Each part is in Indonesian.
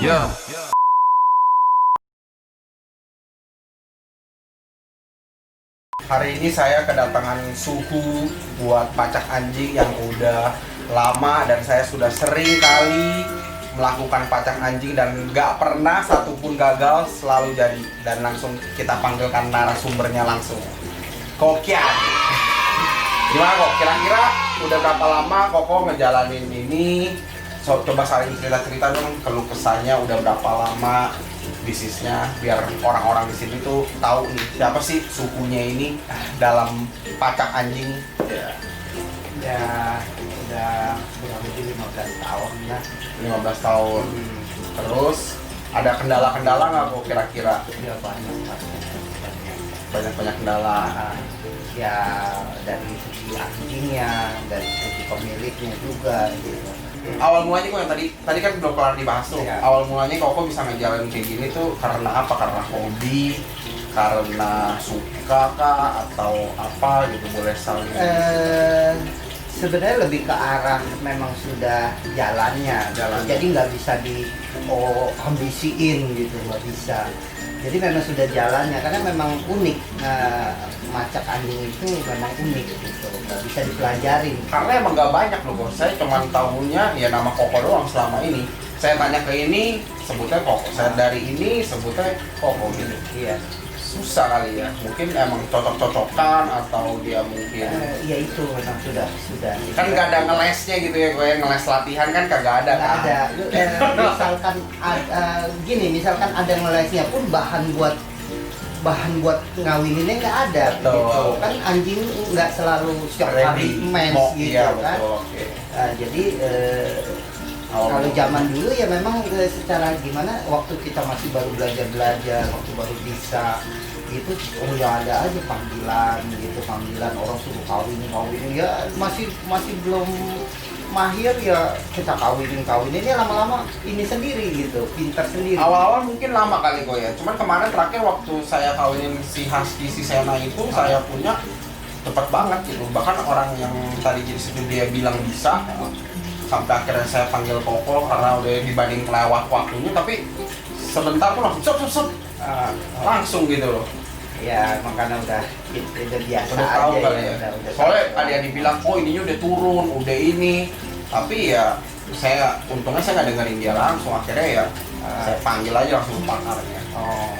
Ya. Hari ini saya kedatangan suhu buat pacak anjing yang udah lama dan saya sudah sering kali melakukan pacak anjing dan nggak pernah satupun gagal, selalu jadi. Dan langsung kita panggilkan narasumbernya langsung. Kokian. Gimana kok? Kira-kira udah berapa lama Koko ngejalanin ini? Coba saling cerita-cerita dong, keluh kesahnya udah berapa lama bisnisnya, biar orang-orang di sini tuh tahu nih siapa sih sukunya ini dalam pacak anjing. Ya udah kurang lebih 15 tahun ya. 15 tahun. Terus ada kendala-kendala nggak kok kira-kira? Ya banyak Banyak-banyak kendala. Ya dari segi anjingnya, dari segi pemiliknya juga gitu. Awal mulanya kok yang tadi kan belum kelar dibahas tuh. Iya. Awal mulanya Koko bisa ngejalanin kayak gini tuh karena apa? Karena hobi, karena suka kah, atau apa gitu, boleh saling. Sebenarnya lebih ke arah memang sudah jalannya. Jadi nggak bisa ambisiin gitu, nggak bisa. Jadi memang sudah jalannya karena memang unik. Macak anjing itu memang unik gitu, nggak bisa dipelajarin. Karena emang gak banyak loh bos, saya cuma tahunya ya nama Koko doang selama ini. Saya tanya ke ini, sebutnya Koko. Saya dari ini, sebutnya Koko gitu. Iya. Susah kali ya, mungkin emang cocok-cocokan atau dia mungkin Ya itu memang sudah. kan gak ada ngelesnya gitu ya, gue ngeles latihan kan kagak ada Nggak kan? ada. Misalkan gini, misalkan ada ngelesnya pun bahan buat ngawininnya nggak ada. Betul. Gitu kan, anjing nggak selalu setiap hari mens gitu iya, kan. betul, oke. Jadi kalau zaman dulu ya memang secara gimana, waktu kita masih baru belajar, waktu baru bisa gitu, oh ya ada aja panggilan orang suruh kawin ya, masih belum mahir ya kita kawinin ya, lama-lama ini sendiri gitu, pintar sendiri. Awal-awal mungkin lama kali kok ya, cuman kemarin terakhir waktu saya kawinin si Husky, si Sena itu saya punya cepet banget gitu. Bahkan orang yang tadi jadi situ dia bilang bisa, sampai akhirnya saya panggil Koko karena udah dibanding kelewat waktunya, tapi sebentar tuh langsung langsung gitu loh. Ya makanya udah biasa Udah tahu aja kali ya. Soalnya ada yang dibilang, oh ininya udah turun, udah ini. Tapi ya untungnya saya nggak dengerin dia langsung. Akhirnya ya saya panggil aja langsung pakarnya. Oh.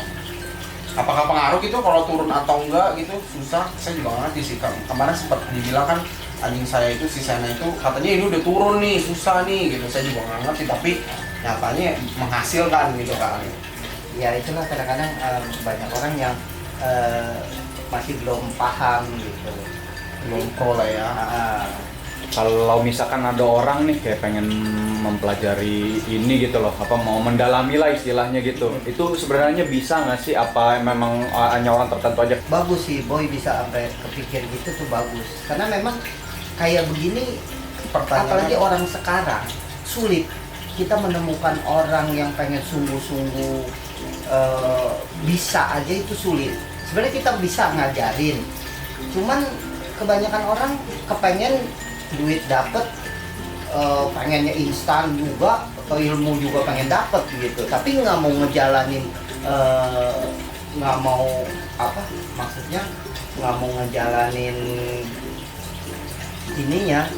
Apakah pengaruh gitu kalau turun atau enggak gitu? Susah, saya juga nggak ngerti sih. Kemarin sempat dibilang kan anjing saya itu, si Sena itu katanya ini udah turun nih, susah nih gitu. Saya juga nggak ngerti, tapi nyatanya menghasilkan gitu kan. Ya itulah kadang-kadang banyak orang yang masih belum paham gitu, Belum pro lah ya. Kalau misalkan ada orang nih kayak pengen mempelajari ini gitu loh, apa mau mendalami lah istilahnya gitu, itu sebenarnya bisa nggak sih? Apa memang hanya orang tertentu aja? bagus sih Boy bisa sampai kepikir gitu tuh, bagus karena memang kayak begini, apalagi orang sekarang sulit kita menemukan orang yang pengen sungguh-sungguh bisa aja, itu sulit. Sebenarnya kita bisa ngajarin, cuman kebanyakan orang kepengen duit dapet, pengennya instan juga, ilmu juga pengen dapet gitu, tapi nggak mau ngejalanin, nggak mau maksudnya nggak mau ngejalanin ininya,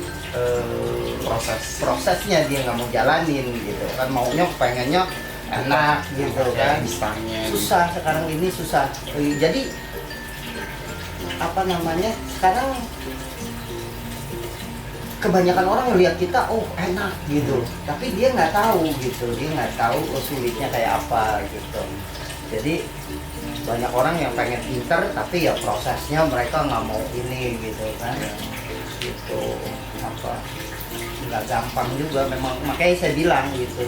prosesnya dia nggak mau jalanin gitu kan, maunya pengennya enak gitu kan. Instannya Susah sekarang ini, susah. Jadi sekarang kebanyakan orang ngelihat kita oh enak gitu, tapi dia nggak tahu sulitnya kayak apa gitu. Jadi banyak orang yang pengen pinter tapi ya prosesnya mereka nggak mau ini gitu kan, gitu nggak gampang juga memang. Makanya saya bilang gitu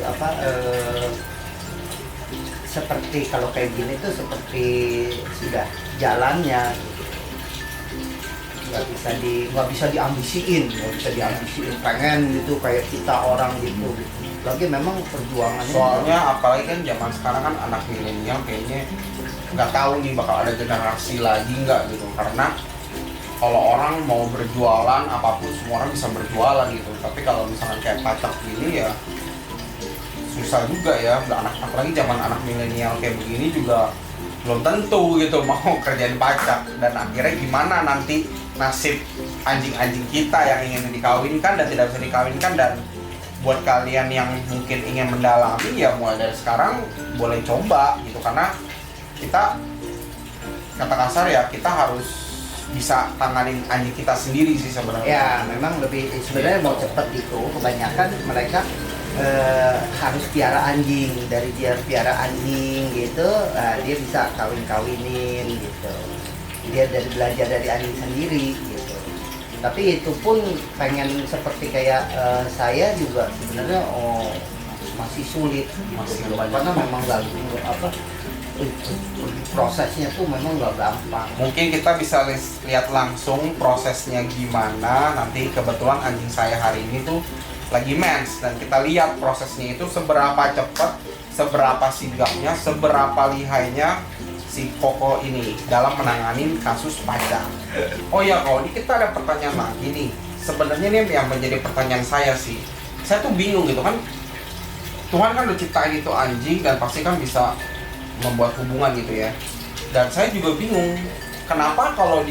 seperti kalau kayak gini tuh seperti sudah jalannya gitu. nggak bisa diambisiin pengen gitu kayak kita orang gitu. Lagi memang perjuangannya, soalnya apalagi kan zaman sekarang kan anak milenial kayaknya nggak tahu nih bakal ada generasi lagi nggak gitu, karena kalau orang mau berjualan apapun semua orang bisa berjualan gitu, tapi kalau misalkan kayak pacak gini ya susah juga ya, anak apalagi zaman anak milenial kayak begini juga belum tentu gitu mau kerjain pacak. Dan akhirnya gimana nanti nasib anjing-anjing kita yang ingin dikawinkan dan tidak bisa dikawinkan. Dan buat kalian yang mungkin ingin mendalami ya mulai dari sekarang boleh coba gitu, karena kita kata kasar ya kita harus bisa tanganin anjing kita sendiri sih sebenarnya. Ya memang lebih sebenarnya mau cepet itu kebanyakan mereka harus piara anjing. Dari dia piara anjing gitu dia bisa kawinin gitu, dia dari belajar dari anjing sendiri gitu. Tapi itu pun pengen seperti kayak saya juga sebenarnya masih sulit Masih gitu. Karena memang nggak apa prosesnya tuh memang nggak gampang. Mungkin kita bisa lihat langsung prosesnya gimana. Nanti kebetulan anjing saya hari ini tuh lagi mens, dan kita lihat prosesnya itu seberapa cepat, seberapa sigapnya, seberapa lihainya si Koko ini dalam menangani kasus pacak. Oh ya, kalau ini kita ada pertanyaan lagi nih. Sebenarnya ini yang menjadi pertanyaan saya sih. Saya tuh bingung gitu kan. Tuhan kan udah ciptain itu anjing dan pasti kan bisa membuat hubungan gitu ya. Dan saya juga bingung kenapa kalau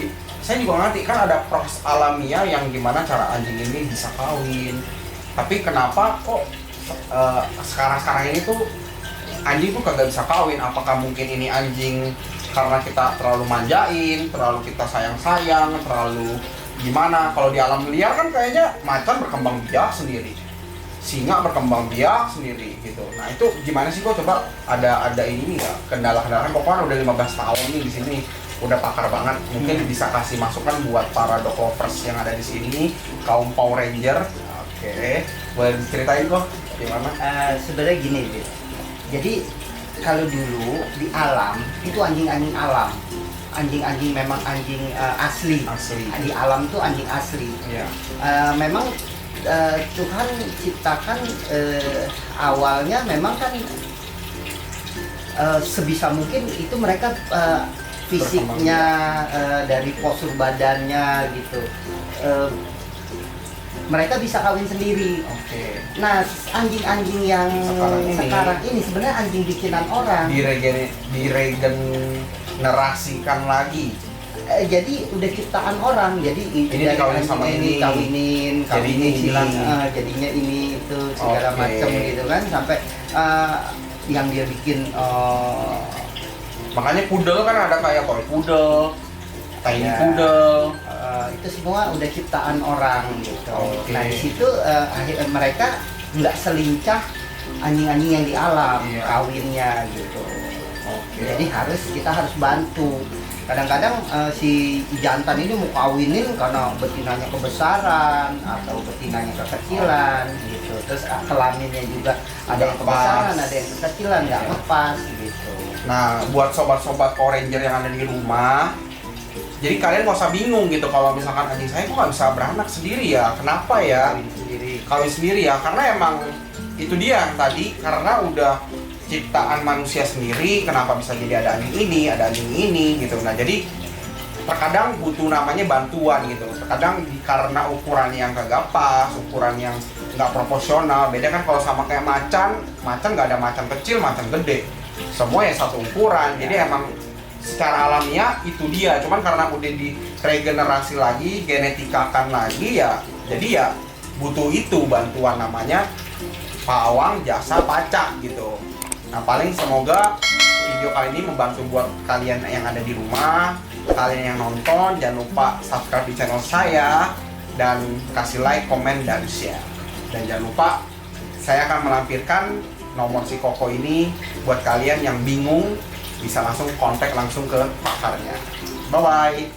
saya juga ngerti kan ada proses alamiah yang gimana cara anjing ini bisa kawin, tapi kenapa kok sekarang ini tuh anjing tuh kagak bisa kawin? Apakah mungkin ini anjing karena kita terlalu manjain, terlalu kita sayang-sayang, terlalu gimana? Kalau di alam liar kan kayaknya macan berkembang biak sendiri, singa berkembang biak sendiri gitu. Nah itu gimana sih kok? Coba ada ini nggak kendala-kendala? Pokoknya udah 15 tahun nih di sini, udah pakar banget. Mungkin bisa kasih masukan buat para dog lovers yang ada di sini, kaum Power Ranger. Oke, boleh diceritain kok gimana? Sebenarnya gini, Bit. Jadi kalau dulu di alam itu anjing-anjing alam, anjing-anjing memang anjing asli. Di alam tuh anjing asli. Iya. Memang Tuhan ciptakan awalnya memang kan sebisa mungkin itu mereka fisiknya dari postur badannya gitu mereka bisa kawin sendiri. Oke. Nah anjing-anjing yang sekarang ini sebenarnya anjing bikinan orang, diregenerasikan lagi. Jadi udah ciptaan orang, jadi ini dikawinin sama ini, kawinin jadinya ini itu segala macam gitu kan, sampai yang dia bikin makanya pudel kan ada kayak toy pudel, tiny pudel, itu semua udah ciptaan orang gitu. Okay. Nah di situ akhirnya mereka nggak selincah anjing-anjing yang di alam kawinnya gitu. Jadi kita harus bantu. Kadang-kadang si jantan ini mau kawinin karena betinanya kebesaran atau betinanya kekecilan gitu. Terus kelaminnya juga ada yang kebesaran, ada yang kekecilan, nggak lepas gitu. Nah, buat sobat-sobat Power Ranger yang ada di rumah, jadi kalian nggak usah bingung gitu kalau misalkan anjing saya kok nggak bisa beranak sendiri ya. Kenapa ya? Kawin sendiri ya, karena emang itu dia tadi, karena udah ciptaan manusia sendiri, kenapa bisa jadi ada anjing ini gitu. Nah jadi terkadang butuh namanya bantuan gitu. Terkadang karena ukurannya yang kagak pas, ukuran yang nggak proporsional. Beda kan kalau sama kayak macan nggak ada macan kecil, macan gede, semua ya satu ukuran. Jadi emang secara alamiah itu dia. Cuman karena udah diregenerasi lagi, genetikakan lagi ya, jadi ya butuh itu bantuan namanya pawang jasa pacak gitu. Nah paling semoga video kali ini membantu buat kalian yang ada di rumah, kalian yang nonton. Jangan lupa subscribe di channel saya dan kasih like, komen, dan share. Dan jangan lupa saya akan melampirkan nomor si Koko ini buat kalian yang bingung, bisa langsung kontak langsung ke pakarnya. Bye bye.